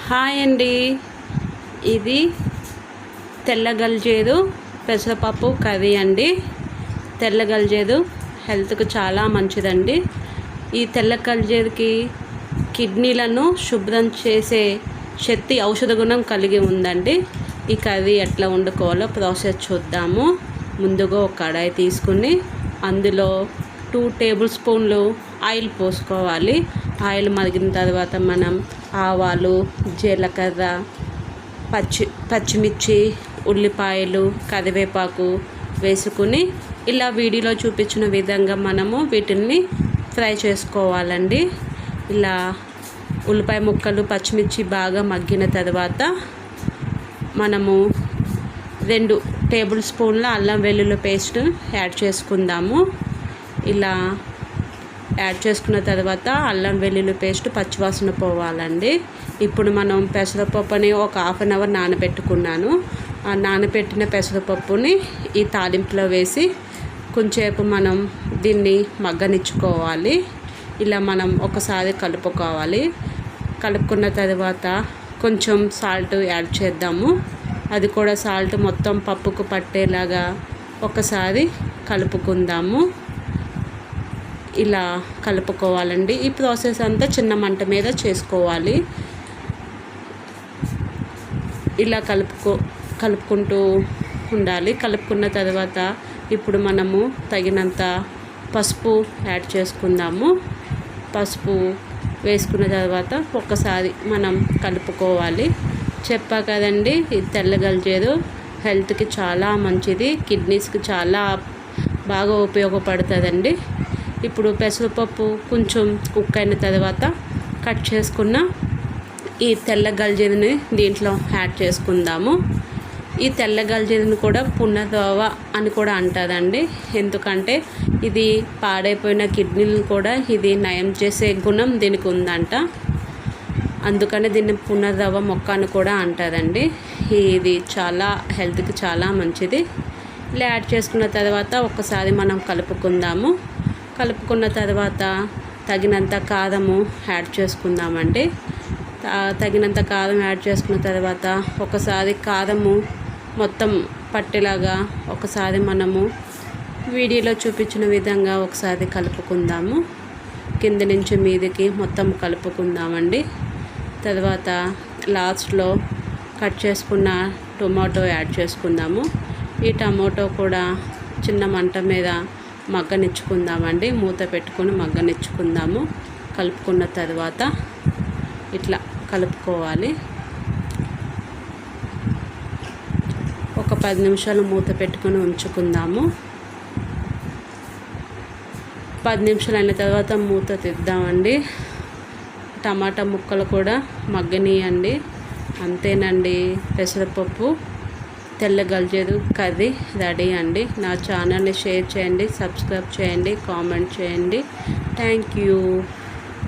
Hi అండి. ఇది తెల్ల గల్జేదు పెసరపప్పు కర్రీ అండి. తెల్ల గల్జేదు హెల్త్కు చాలా మంచిదండి. ఈ తెల్ల గల్జేదుకి కిడ్నీలను శుభ్రం చేసే శక్తి, ఔషధ గుణం కలిగి ఉందండి. ఈ కర్రీ ఎట్లా వండుకోవాలో ప్రాసెస్ చూద్దాము. ముందుగా ఒక కడాయి తీసుకుని అందులో 2 టేబుల్ స్పూన్లు ఆయిల్ పోసుకోవాలి. ఆయిల్ మరిగిన తర్వాత మనం ఆవాలు, జీలకర్ర, పచ్చిమిర్చి, ఉల్లిపాయలు, కరివేపాకు వేసుకుని ఇలా వీడియోలో చూపించిన విధంగా మనము వీటిని ఫ్రై చేసుకోవాలండి. ఇలా ఉల్లిపాయ ముక్కలు, పచ్చిమిర్చి బాగా మగ్గిన తర్వాత మనము 2 టేబుల్ స్పూన్ల అల్లం వెల్లుల్లి పేస్ట్ యాడ్ చేసుకుందాము. ఇలా యాడ్ చేసుకున్న తర్వాత అల్లం వెల్లుల్లి పేస్ట్ పచ్చివాసన పోవాలండి. ఇప్పుడు మనం పెసరపప్పుని ఒక 1/2 అవర్ నానబెట్టుకున్నాను. ఆ నానబెట్టిన పెసరపప్పుని ఈ తాలింపులో వేసి కొంచెంసేపు మనం దీన్ని మగ్గనిచ్చుకోవాలి. ఇలా మనం ఒకసారి కలుపుకోవాలి. కలుపుకున్న తర్వాత కొంచెం సాల్ట్ యాడ్ చేద్దాము. అది కూడా సాల్ట్ మొత్తం పప్పుకు పట్టేలాగా ఒకసారి కలుపుకుందాము. ఇలా కలుపుకోవాలండి. ఈ ప్రాసెస్ అంతా చిన్న మంట మీద చేసుకోవాలి. ఇలా కలుపుకుంటూ ఉండాలి. కలుపుకున్న తర్వాత ఇప్పుడు మనము తగినంత పసుపు యాడ్ చేసుకుందాము. పసుపు వేసుకున్న తర్వాత ఒక్కసారి మనం కలుపుకోవాలి. చెప్పా కదండి, ఇది తెల్ల గల్జేదు హెల్త్కి చాలా మంచిది, కిడ్నీస్కి చాలా బాగా ఉపయోగపడుతుందండి. ఇప్పుడు పెసరపప్పు కొంచెం కుక్ అయిన తర్వాత కట్ చేసుకున్న ఈ తెల్ల గల్జేదుని దీంట్లో యాడ్ చేసుకుందాము. ఈ తెల్ల గల్జేదుని కూడా పున్నదోవ అని కూడా అంటారండి. ఎందుకంటే ఇది పాడైపోయిన కిడ్నీలను కూడా ఇది నయం చేసే గుణం దీనికి ఉందంట. అందుకని దీన్ని పునర్దవ మొక్క అని కూడా అంటారండి. ఇది చాలా హెల్త్కి చాలా మంచిది. ఇలా యాడ్ చేసుకున్న తర్వాత ఒకసారి మనం కలుపుకుందాము. కలుపుకున్న తర్వాత తగినంత కారము యాడ్ చేసుకుందామండి. తగినంత కారం యాడ్ చేసుకున్న తర్వాత ఒకసారి కారము మొత్తం పట్టేలాగా ఒకసారి మనము వీడియోలో చూపించిన విధంగా ఒకసారి కలుపుకుందాము. కింద నుంచి మీదకి మొత్తం కలుపుకుందామండి. తర్వాత లాస్ట్లో కట్ చేసుకున్న టొమాటో యాడ్ చేసుకుందాము. ఈ టమాటో కూడా చిన్న మంట మీద మగ్గనిచ్చుకుందామండి. మూత పెట్టుకొని మగ్గనిచ్చుకుందాము. కలుపుకున్న తర్వాత ఇట్లా కలుపుకోవాలి. ఒక 10 నిమిషాలు మూత పెట్టుకొని ఉంచుకుందాము. 10 నిమిషాలు అయిన తర్వాత మూత తీద్దామండి. టమాటా ముక్కలు కూడా మగ్గనియండి. అంతేనండి, పెసరపప్పు తెల్ల గల్జేదు కర్రీ రెడీ అండి. నా ఛానల్ని షేర్ చేయండి, సబ్స్క్రైబ్ చేయండి, కామెంట్ చేయండి. Thank you.